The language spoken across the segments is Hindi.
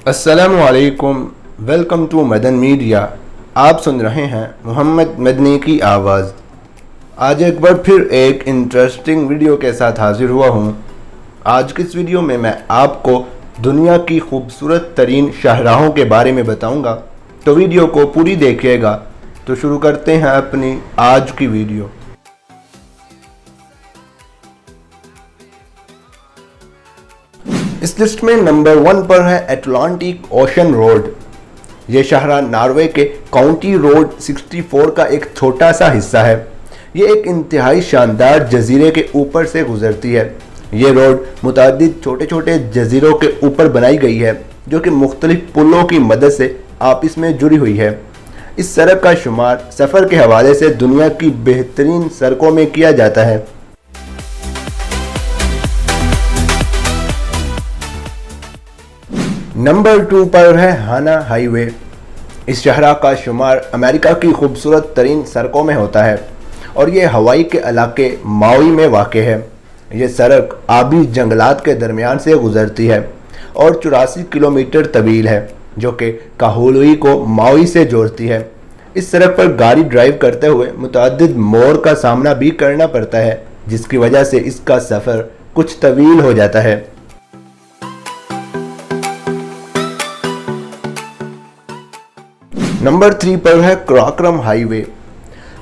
अस्सलामुअलैकुम, वेलकम टू मदन मीडिया। आप सुन रहे हैं मोहम्मद मदनी की आवाज़। आज एक बार फिर एक इंटरेस्टिंग वीडियो के साथ हाजिर हुआ हूँ। आज की इस वीडियो में मैं आपको दुनिया की खूबसूरत तरीन शाहराहों के बारे में बताऊँगा, तो वीडियो को पूरी देखिएगा। तो शुरू करते हैं अपनी आज की वीडियो। इस लिस्ट में नंबर 1 पर है अटलांटिक ओशन रोड। ये शाहरा नॉर्वे के काउंटी रोड 64 का एक छोटा सा हिस्सा है। ये एक इंतहाई शानदार जजीरे के ऊपर से गुजरती है। ये रोड मुतादिद छोटे छोटे जजीरों के ऊपर बनाई गई है, जो कि मुख्तलिफ पुलों की मदद से आपस में जुड़ी हुई है। इस सड़क का शुमार सफ़र के हवाले से दुनिया की बेहतरीन सड़कों में किया जाता है। नंबर 2 पर है हाना हाईवे। इस शहरा का शुमार अमेरिका की खूबसूरत तरीन सड़कों में होता है और ये हवाई के इलाके माउई में वाक़ है। ये सड़क आबी जंगलात के दरमियान से गुजरती है और 84 किलोमीटर तवील है, जो कि काहुलुई को माउई से जोड़ती है। इस सड़क पर गाड़ी ड्राइव करते हुए मुतअद्दिद मोड़ का सामना भी करना पड़ता है, जिसकी वजह से इसका सफ़र कुछ तवील हो जाता है। नंबर 3 पर है कराक्रम हाईवे।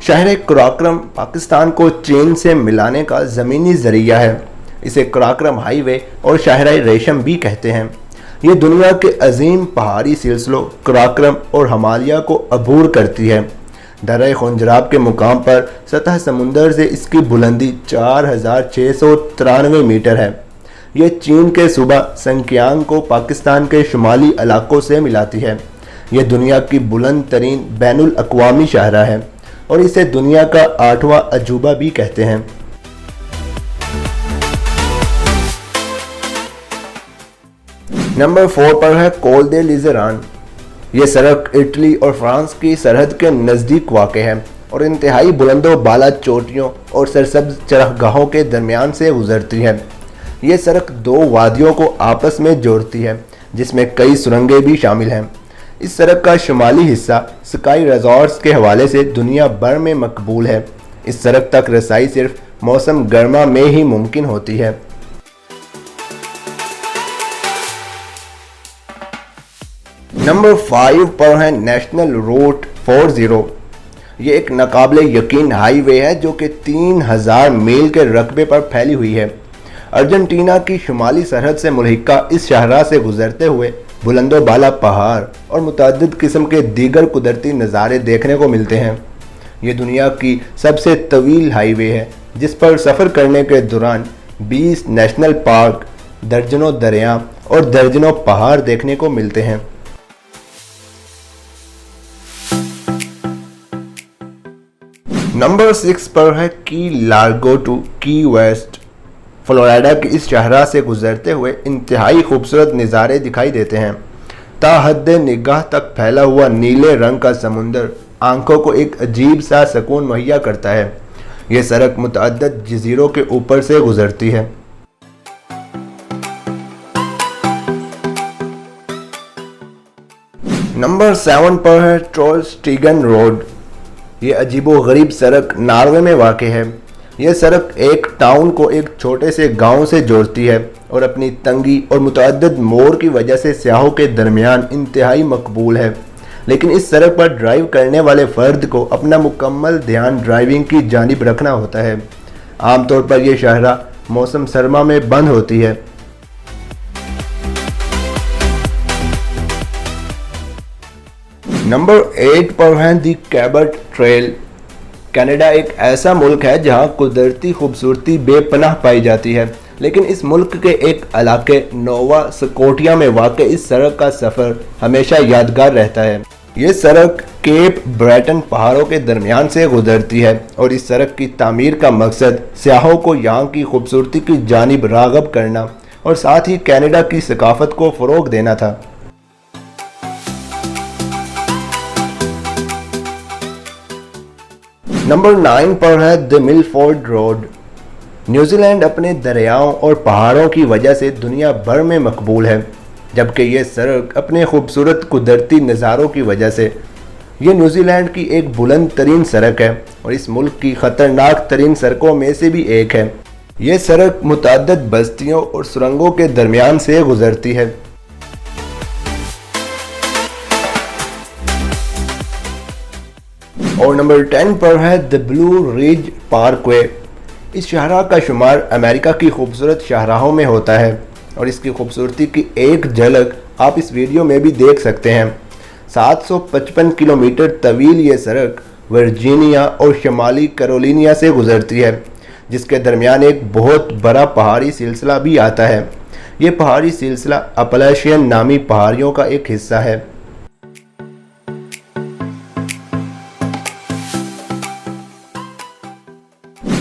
शहर कराक्रम पाकिस्तान को चीन से मिलाने का ज़मीनी ज़रिया है। इसे कराक्रम हाईवे और शहर रेशम भी कहते हैं। ये दुनिया के अजीम पहाड़ी सिलसिलों कराक्रम और हिमालय को अबूर करती है। दर्रे खुंजराब के मुकाम पर सतह समुंदर से इसकी बुलंदी 4693 मीटर है। ये चीन के सूबा संक्यांग को पाकिस्तान के शुमाली इलाकों से मिलाती है। यह दुनिया की बुलंद तरीन बैनुल अक़वामी शाहरा है और इसे दुनिया का 8वां अजूबा भी कहते हैं। नंबर 4 पर है कोल दे लिज़रान। ये सड़क इटली और फ्रांस की सरहद के नज़दीक वाक़ है और इंतहाई बुलंदो बाला चोटियों और सरसब्ज चरखगाहों के दरमियान से गुजरती है। ये सड़क 2 वादियों को आपस में जोड़ती है, जिसमें कई सुरंगें भी शामिल हैं। इस सड़क का शुमाली हिस्सा स्काई रिजॉर्ट्स के हवाले से दुनिया भर में मकबूल है। इस सड़क तक रसाई सिर्फ मौसम गर्मा में ही मुमकिन होती है। नंबर 5 पर है नेशनल रूट 40। ये एक नाकाबिले यकीन हाईवे है, जो कि 3000 मील के रकबे पर फैली हुई है। अर्जेंटीना की शुमाली सरहद से मुल्हिका इस शाहरा से गुजरते हुए बुलंदो बाला पहाड़ और मुतअद्दिद किस्म के दीगर कुदरती नज़ारे देखने को मिलते हैं। ये दुनिया की सबसे तवील हाईवे है, जिस पर सफ़र करने के दौरान 20 नेशनल पार्क, दर्जनों दरिया और दर्जनों पहाड़ देखने को मिलते हैं। नंबर 6 पर है की लार्गो टू की वेस्ट। फ्लोरिडा की इस शहरा से गुजरते हुए इंतहाई खूबसूरत नज़ारे दिखाई देते हैं। ताहद निगाह तक फैला हुआ नीले रंग का समुंदर आंखों को एक अजीब सा सुकून मुहैया करता है। यह सड़क मुतअद्दिद जजीरों के ऊपर से गुजरती है। नंबर 7 पर है ट्रोलस्टीगन रोड। ये अजीबो गरीब सड़क नॉर्वे में वाक़ है। यह सड़क एक टाउन को एक छोटे से गांव से जोड़ती है और अपनी तंगी और मुतअद्दिद मोड़ की वजह से सयाहों के दरमियान इंतहाई मकबूल है। लेकिन इस सड़क पर ड्राइव करने वाले फ़र्द को अपना मुकम्मल ध्यान ड्राइविंग की जानिब रखना होता है। आमतौर पर यह शाहरा मौसम सरमा में बंद होती है। नंबर 8 पर है दी कैबट ट्रेल। कनाडा एक ऐसा मुल्क है जहां कुदरती खूबसूरती बेपनाह पाई जाती है, लेकिन इस मुल्क के एक इलाके नोवा स्कोटिया में वाक़ इस सड़क का सफ़र हमेशा यादगार रहता है। ये सड़क केप ब्रेटन पहाड़ों के दरमियान से गुजरती है और इस सड़क की तामीर का मकसद सियाहों को यहाँ की खूबसूरती की जानिब राग़ब करना और साथ ही कनाडा की सकाफ़त को फ़रोग़ देना था। नंबर 9 पर है द मिलफोर्ड रोड। न्यूजीलैंड अपने दरियाओं और पहाड़ों की वजह से दुनिया भर में मकबूल है। जबकि ये सड़क अपने खूबसूरत कुदरती नज़ारों की वजह से ये न्यूजीलैंड की एक बुलंद तरीन सड़क है और इस मुल्क की ख़तरनाक तरीन सड़कों में से भी एक है। ये सड़क मुतअद्दिद बस्तियों और सुरंगों के दरमियान से गुजरती है। और नंबर 10 पर है द ब्लू रिज पार्कवे। इस शाहराह का शुमार अमेरिका की खूबसूरत शाहराहों में होता है और इसकी खूबसूरती की एक झलक आप इस वीडियो में भी देख सकते हैं। 755 किलोमीटर तवील ये सड़क वर्जीनिया और शमाली कैरोलिना से गुजरती है, जिसके दरमियान एक बहुत बड़ा पहाड़ी सिलसिला भी आता है। ये पहाड़ी सिलसिला अपलाशियन नामी पहाड़ियों का एक हिस्सा है।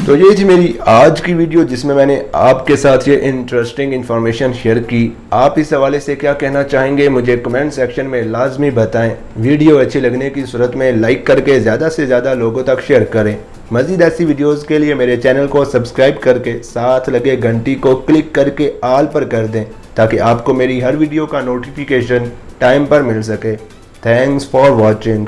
तो ये थी मेरी आज की वीडियो जिसमें मैंने आपके साथ ये इंटरेस्टिंग इन्फॉर्मेशन शेयर की। आप इस हवाले से क्या कहना चाहेंगे मुझे कमेंट सेक्शन में लाजमी बताएं। वीडियो अच्छी लगने की सूरत में लाइक करके ज़्यादा से ज़्यादा लोगों तक शेयर करें। मज़ीद ऐसी वीडियोस के लिए मेरे चैनल को सब्सक्राइब करके साथ लगे घंटी को क्लिक करके ऑल पर कर दें ताकि आपको मेरी हर वीडियो का नोटिफिकेशन टाइम पर मिल सके। Thanks for watching.